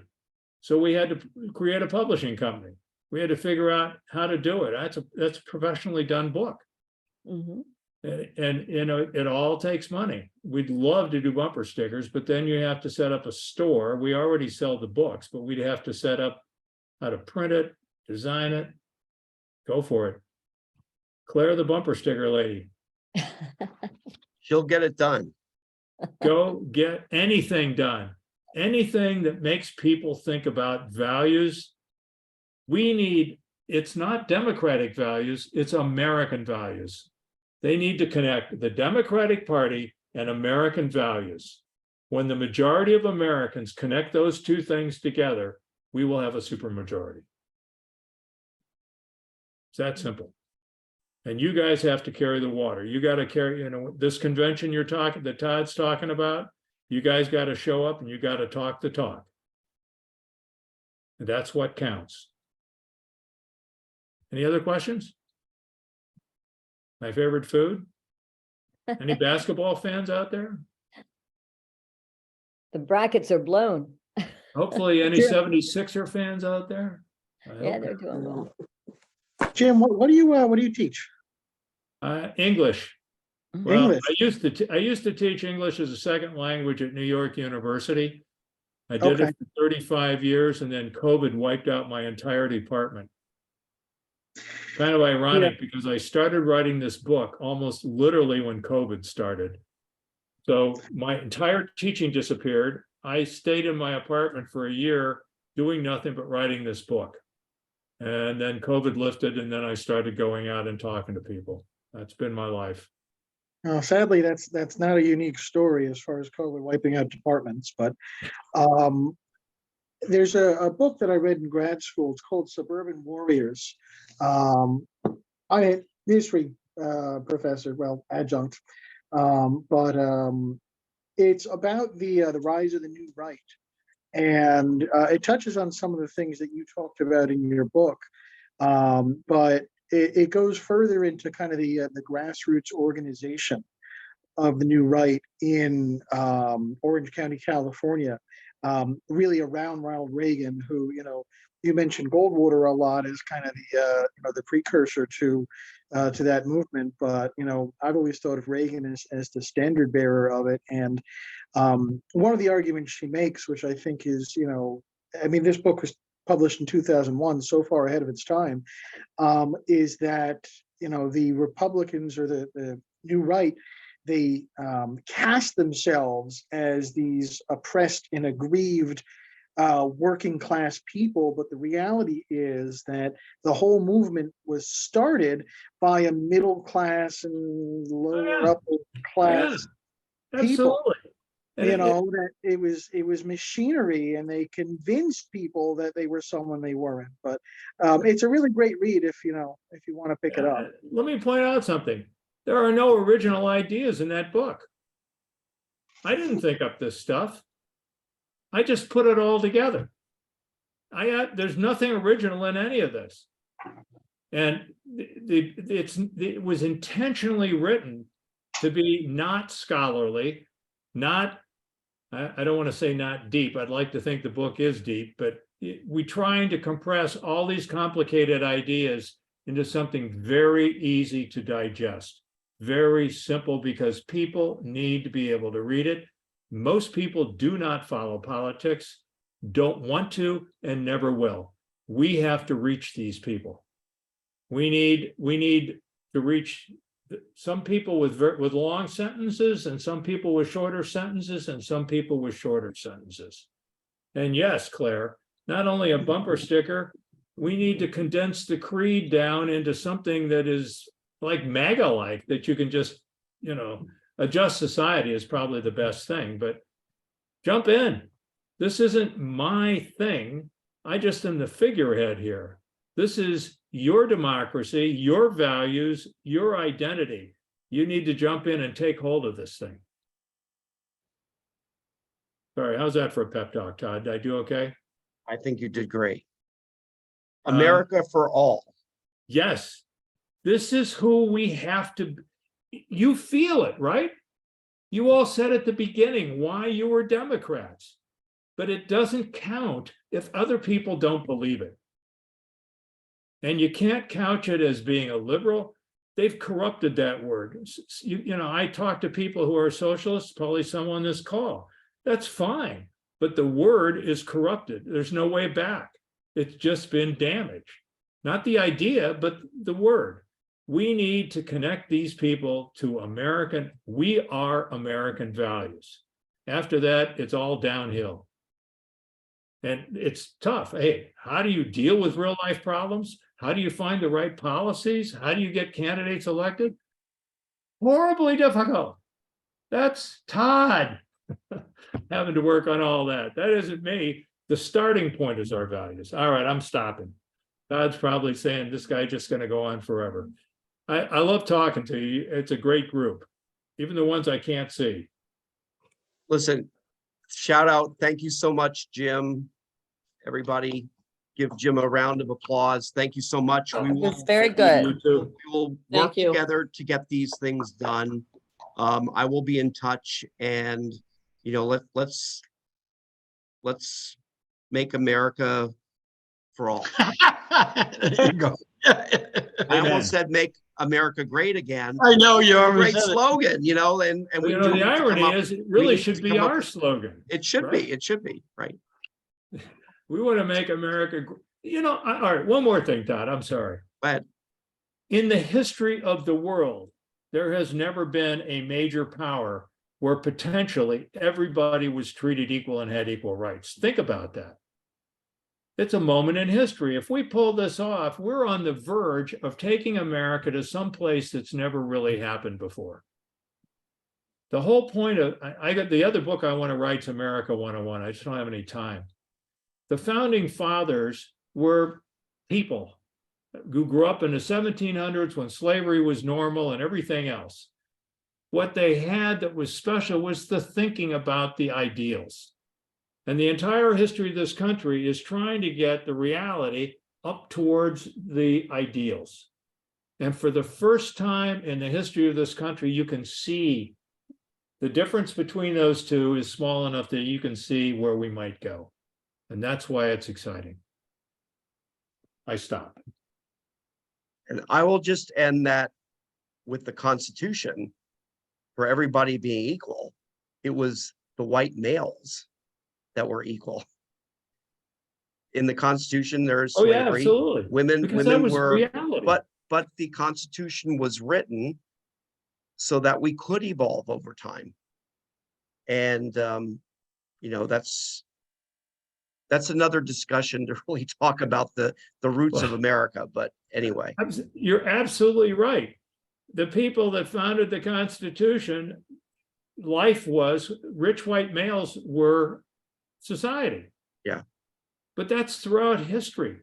So we had to create a publishing company. We had to figure out how to do it. That's a professionally done book. Mhm. And it all takes money. We'd love to do bumper stickers, but then you have to set up a store. We already sell the books, but we'd have to set up how to print it, design it. Go for it. Claire, the bumper sticker lady. She'll get it done. Go get anything done. Anything that makes people think about values. It's not democratic values, it's American values. They need to connect the Democratic Party and American values. When the majority of Americans connect those two things together, we will have a supermajority. It's that simple. And you guys have to carry the water. You got to carry, this convention that Todd's talking about, you guys got to show up and you got to talk the talk. And that's what counts. Any other questions? My favorite food? Any basketball fans out there? The brackets are blown. Hopefully any Sure. 76er fans out there? Yeah, they're doing well. Jim, what do you teach? English. Well, English. I used to teach English as a second language at New York University. I did Okay. it for 35 years, and then COVID wiped out my entire department. Kind of ironic because I started writing this book almost literally when COVID started. So my entire teaching disappeared. I stayed in my apartment for a year doing nothing but writing this book. And then COVID lifted, and then I started going out and talking to people. That's been my life. Sadly, that's not a unique story as far as COVID wiping out departments, but there's a book that I read in grad school. It's called Suburban Warriors. I history professor, well, adjunct, but it's about the rise of the new right, and it touches on some of the things that you talked about in your book, but it goes further into kind of the grassroots organization of the new right in Orange County, California, really around Ronald Reagan, who, you mentioned Goldwater a lot as kind of the the precursor to that movement, but I've always thought of Reagan as the standard bearer of it. And one of the arguments she makes, which I think is, I mean, this book was published in 2001, so far ahead of its time, is that the Republicans or the new right, they cast themselves as these oppressed and aggrieved working class people, but the reality is that the whole movement was started by a middle class and lower upper class people. Absolutely. That it was machinery, and they convinced people that they were someone they weren't. But it's a really great read if you want to pick it up. Let me point out something. There are no original ideas in that book. I didn't think up this stuff. I just put it all together. There's nothing original in any of this. And it was intentionally written to be not scholarly, not, I don't want to say not deep. I'd like to think the book is deep, but we're trying to compress all these complicated ideas into something very easy to digest, very simple, because people need to be able to read it. Most people do not follow politics, don't want to, and never will. We have to reach these people. We need to reach some people with long sentences, and some people with shorter sentences, and some people with shorter sentences. And yes, Claire, not only a bumper sticker, we need to condense the creed down into something that is like MAGA-like, that you can just, adjust society is probably the best thing, but jump in. This isn't my thing. I just am the figurehead here. This is your democracy, your values, your identity. You need to jump in and take hold of this thing. Sorry, how's that for a pep talk, Todd? Did I do okay? I think you did great. America for all. Yes, this is who we have to. You feel it, right? You all said at the beginning why you were Democrats, but it doesn't count if other people don't believe it. And you can't couch it as being a liberal. They've corrupted that word. I talk to people who are socialists, probably some on this call. That's fine, but the word is corrupted. There's no way back. It's just been damaged. Not the idea, but the word. We need to connect these people to we are American values. After that, it's all downhill. And it's tough. Hey, how do you deal with real life problems? How do you find the right policies? How do you get candidates elected? Horribly difficult. That's Todd having to work on all that. That isn't me. The starting point is our values. All right, I'm stopping. Todd's probably saying this guy's just going to go on forever. I love talking to you. It's a great group, even the ones I can't see. Listen, shout out. Thank you so much, Jim. Everybody give Jim a round of applause. Thank you so much. It was very good. We will work Thank you. together to get these things done. I will be in touch, and let's make America for all. There you go. I almost said make America great again. I know you Great already said it. slogan, and we The irony is it really should be our slogan. It should right? be. It should be, right? We want to make America, all right, one more thing, Todd, I'm sorry. Go ahead. In the history of the world, there has never been a major power where potentially everybody was treated equal and had equal rights. Think about that. It's a moment in history. If we pull this off, we're on the verge of taking America to some place that's never really happened before. The whole point of, I got the other book I want to write is America 101. I just don't have any time. The founding fathers were people who grew up in the 1700s when slavery was normal and everything else. What they had that was special was the thinking about the ideals. And the entire history of this country is trying to get the reality up towards the ideals. And for the first time in the history of this country, you can see the difference between those two is small enough that you can see where we might go. And that's why it's exciting. I stop. And I will just end that with the Constitution for everybody being equal. It was the white males that were equal. In the Constitution, there's Oh yeah, slavery. absolutely. Women Because that women was were, reality. but the Constitution was written so that we could evolve over time. And you know, that's another discussion to really talk about the roots of America. But anyway. You're absolutely right. The people that founded the Constitution, life was rich white males were society. Yeah. But that's throughout history.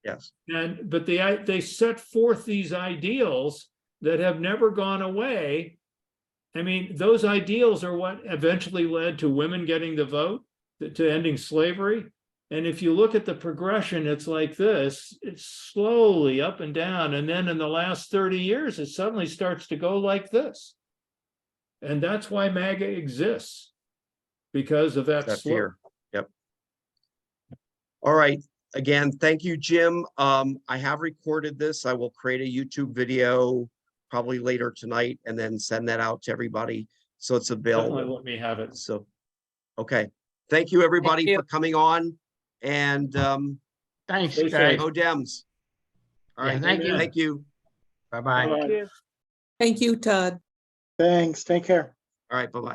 Yes. But they set forth these ideals that have never gone away. I mean, those ideals are what eventually led to women getting the vote, to ending slavery. And if you look at the progression, it's like this, it's slowly up and down. And then in the last 30 years, it suddenly starts to go like this. And that's why MAGA exists, because of that slope. Fear. Yep. All right. Again, thank you, Jim. I have recorded this. I will create a YouTube video probably later tonight and then send that out to everybody so it's available. Definitely let me have it. So, okay. Thank you, everybody, Thank you. for coming on. And Thanks, Stay guys. safe. go Dems. All Yeah, right. thank you. Thank you. Bye-bye. Bye-bye. Thank you, Todd. Thanks. Take care. All right. Bye-bye.